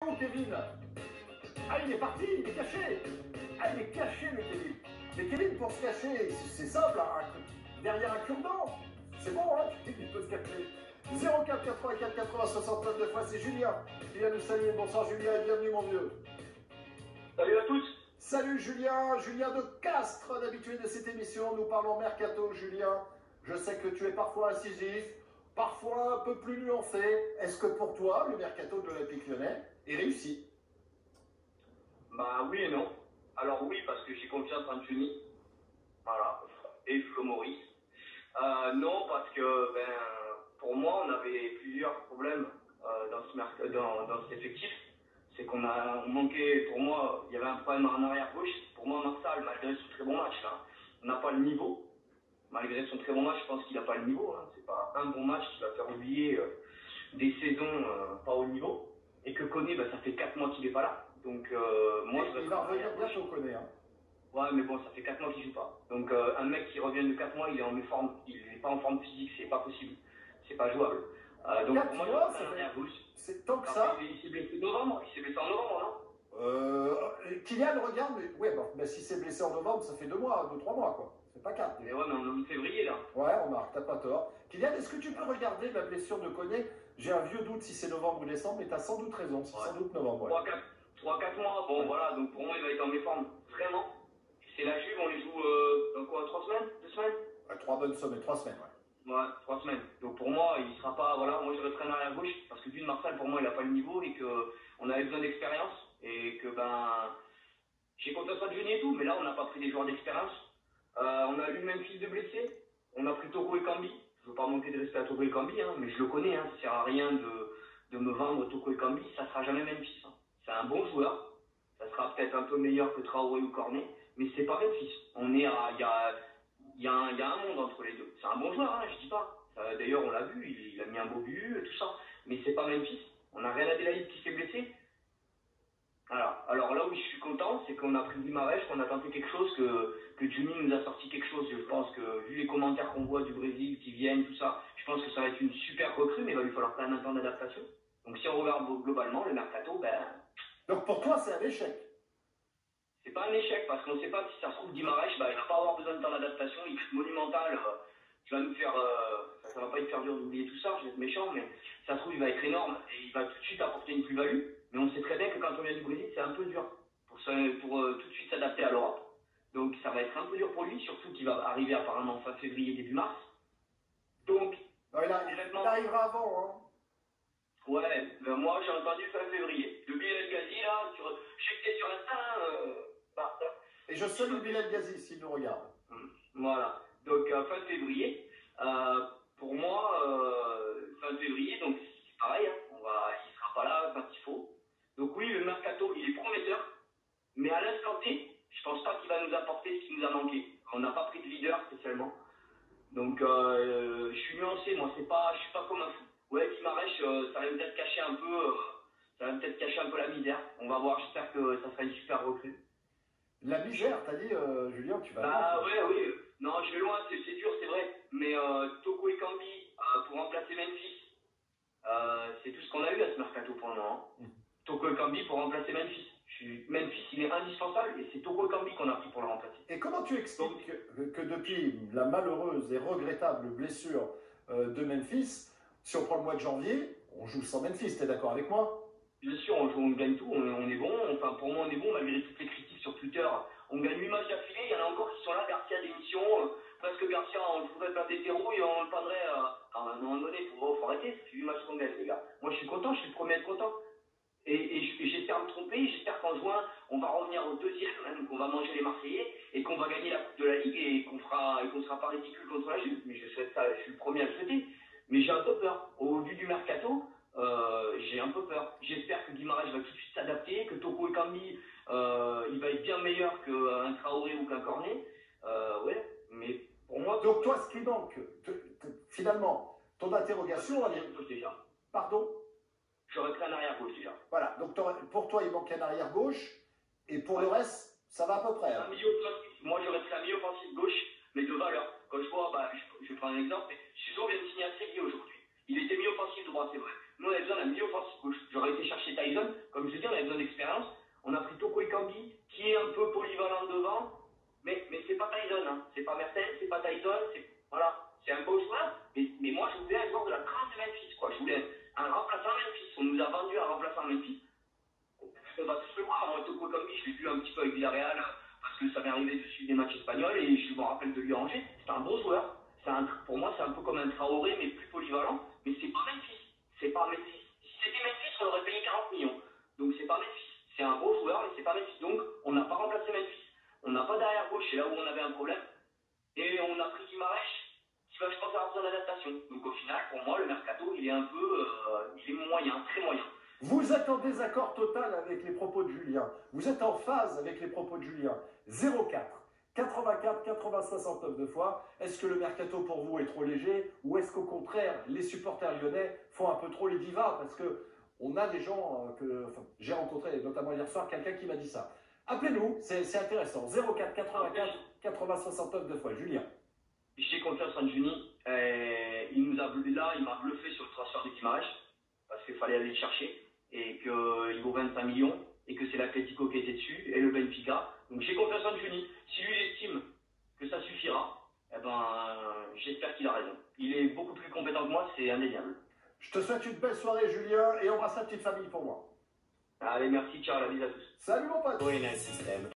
Oh, Kevin. Ah, il est parti, il est caché. Ah, il est caché, le Kevin. Mais Kevin, pour se cacher, c'est simple, hein, derrière un cure-dent. C'est bon, hein, il peut se cacher. 04 84 80 69 fois, c'est Julien qui vient nous saluer. Bonsoir Julien et bienvenue mon vieux. Salut à tous. Salut Julien, Julien de Castres, un habitué de cette émission. Nous parlons mercato, Julien. Je sais que tu es parfois incisif, parfois un peu plus nuancé. Est-ce que pour toi, le mercato de l'Olympique Lyonnais est réussi? Bah oui et non. Alors oui, parce que j'ai confiance en Tuni. Voilà. Et Flo Maurice. Non, parce que pour moi, on avait plusieurs problèmes dans cet effectif. C'est on manquait, pour moi, il y avait un problème en arrière gauche. Pour moi, Marsal, malgré son très bon match, là, on n'a pas le niveau. Malgré son très bon match, je pense qu'il n'a pas le niveau. Hein. C'est pas un bon match qui va faire oublier des saisons pas au niveau. Et que Koné, ça fait 4 mois qu'il n'est pas là. Donc moi, il va revenir bientôt, Koné. Hein. Ouais, mais bon, ça fait 4 mois qu'il joue pas. Donc un mec qui revient de 4 mois, il est en forme, il n'est pas en forme physique, c'est pas possible. C'est pas jouable. Donc pour moi, mois, c'est tant que ça. Il s'est blessé en novembre, non? Kylian, regarde, mais ouais, bon, si c'est blessé en novembre, ça fait 2 mois, 2-3 mois, quoi. C'est pas 4. Mais ouais, mais on est en février, là. Ouais, remarque, t'as pas tort. Kylian, est-ce que tu peux regarder la blessure de Koné? J'ai un vieux doute si c'est novembre ou décembre, mais t'as sans doute raison, c'est sans doute novembre. Ouais. 3-4 mois, bon voilà, donc pour moi, il va être en méforme, vraiment. C'est la Juve, on les joue dans quoi, 3 semaines? 2 semaines? 3 bonnes semaines, 3 semaines, ouais. Ouais, 3 semaines. Donc pour moi, il sera pas, voilà, moi je resterai en arrière gauche, parce que d'une Marseille, pour moi, il n'a pas le niveau et qu'on avait besoin d'expérience, et que j'ai confiance en Johnny et tout, mais là, on n'a pas pris des joueurs d'expérience. On a eu Memphis de blessés, on a pris Toko et Kambi. Je ne veux pas manquer de respect à Toko et Kambi, hein, mais je le connais, hein, ça sert à rien de me vendre Toko et Kambi, ça sera jamais Memphis. Hein. C'est un bon joueur, ça sera peut-être un peu meilleur que Traoré ou Cornet, mais c'est pas Memphis. Il y a un monde entre les deux. C'est un bon joueur, hein, je dis pas. D'ailleurs, on l'a vu, il a mis un beau but, tout ça, mais c'est pas Memphis. On a Real Adelaide qui s'est blessé. Voilà. Alors là où je suis content, c'est qu'on a pris Guimarães, qu'on a tenté quelque chose, que Juni nous a sorti quelque chose. Je pense que, vu les commentaires qu'on voit du Brésil qui viennent, tout ça, je pense que ça va être une super recrue, mais il va lui falloir quand même un temps d'adaptation. Donc si on regarde globalement, le mercato, Donc pour toi, c'est un échec? C'est pas un échec, parce qu'on ne sait pas si ça se trouve Guimarães, il va pas avoir besoin de temps d'adaptation, il va être monumental, il va nous faire, ça va pas être faire dur d'oublier tout ça, je vais être méchant, mais ça se trouve il va être énorme et il va tout de suite apporter une plus-value. Mais on sait très bien que quand on vient du Brésil, c'est un peu dur pour tout de suite s'adapter à l'Europe. Donc ça va être un peu dur pour lui, surtout qu'il va arriver apparemment fin février, début mars. Donc, non, il arrivera avant, hein. Ouais, moi j'ai entendu fin février. Le Bilal Gazi, là, je sais que t'es sur Insta, et je salue Bilal Gazi s'il nous regarde. Voilà, donc fin février. Pour moi, fin février, donc c'est pareil, hein, il sera pas là quand il faut. Donc oui, le mercato, il est prometteur, mais à l'instant T, je pense pas qu'il va nous apporter ce qui nous a manqué. On n'a pas pris de leader spécialement. Donc je suis nuancé, moi, je suis pas comme un fou. Ouais, Guimarães, ça va peut-être cacher un peu, la misère. On va voir, j'espère que ça sera une super recrue. La misère, t'as dit, Julien, tu vas loin. Oui. Non, je vais loin, c'est dur, c'est vrai. Mais Toko et Kambi, pour remplacer Memphis, c'est tout ce qu'on a eu à ce mercato pour le moment. Toko et Kambi pour remplacer Memphis. Memphis, il est indispensable et c'est Toko et Kambi qu'on a pris pour le remplacer. Et comment tu expliques que depuis la malheureuse et regrettable blessure de Memphis, si on prend le mois de janvier, on joue sans Memphis, t'es d'accord avec moi? Bien sûr, on gagne tout, on est bon. Enfin, pour moi, on est bon malgré toutes les critiques sur Twitter. On gagne 8 matchs d'affilée, il y en a encore qui sont là, Garcia démission, presque Garcia, on jouerait plein d'hétéros et on le prendrait à un moment donné, faut arrêter, ça fait 8 matchs qu'on gagne, les gars. Moi, je suis content, je suis le premier à être content. Et j'espère me tromper, j'espère qu'en juin, on va revenir au deuxième, même qu'on va manger les Marseillais et qu'on va gagner la Coupe de la Ligue et qu'on sera pas ridicule contre la Juve. Mais je souhaite ça, je suis le premier à le souhaiter. Mais j'ai un peu peur. Au vu du mercato, j'ai un peu peur. J'espère que Guimarães va tout de suite s'adapter, que Toko et Kambi, il va être bien meilleur qu'un Traoré ou qu'un Cornet. Ouais, mais pour moi... Donc toi, ce qui manque, finalement, ton interrogation... déjà. Pardon? J'aurais pris un arrière-gauche déjà. Voilà, donc pour toi, il manque un arrière-gauche, et pour le reste, ça va à peu près. Hein. Moi, j'aurais pris un milieu offensif gauche, mais de valeur. Quand je vois, je prends un exemple, mais Suso vient de signer à Séville aujourd'hui. Il était milieu offensif droit, c'est vrai. Nous, on avait besoin d'un milieu offensif gauche. J'aurais été chercher Tyson. Comme je dis, on avait besoin d'expérience. On a pris Toko Ekambi, qui est un peu polyvalent devant. Mais c'est pas Tyson, hein. C'est pas Mertens, c'est pas Tyson. Voilà. C'est un beau joueur. Mais moi, je voulais un joueur de la trame de Memphis, quoi. Je voulais un remplaçant Memphis. On nous a vendu un remplaçant Memphis. On va tous le voir. Moi, Toko Ekambi, je l'ai vu un petit peu avec Villarreal, parce que ça m'est arrivé de suivre des matchs espagnols, et je me rappelle de lui à Angers. C'est un beau joueur. Pour moi, c'est un peu comme un Traoré, mais plus polyvalent. Mais c'est pas Memphis. C'est pas Memphis. Si c'était Memphis, on aurait payé 40 millions. Donc c'est pas Memphis. C'est un beau joueur, mais c'est pas Memphis. Donc on n'a pas remplacé Memphis. On n'a pas d'arrière gauche, c'est là où on avait un problème. Et on a pris Guimarães, qui va, je pense, avoir besoin d'adaptation. Donc au final, pour moi, le mercato, il est un peu, il est moyen, très moyen. Vous êtes en désaccord total avec les propos de Julien. Vous êtes en phase avec les propos de Julien. 0,4. 84, 80, 69 de fois. Est-ce que le mercato pour vous est trop léger ou est-ce qu'au contraire, les supporters lyonnais font un peu trop les divas? Parce que on a des gens j'ai rencontré, notamment hier soir, quelqu'un qui m'a dit ça. Appelez-nous, c'est intéressant. 04, 84, 80, 69 de fois. Julien. J'ai confiance en Juni. Il m'a bluffé sur le transfert de Guimarães parce qu'il fallait aller le chercher et qu'il vaut 25 millions et que c'est l'Atlético qui était dessus et le Benfica. Donc j'ai confiance en Juni. Si lui il estime que ça suffira, eh ben, j'espère qu'il a raison. Il est beaucoup plus compétent que moi, c'est indéniable. Je te souhaite une belle soirée, Julien, et embrasse la petite famille pour moi. Allez, merci, ciao, la bise à tous. Salut mon pote. ONS System.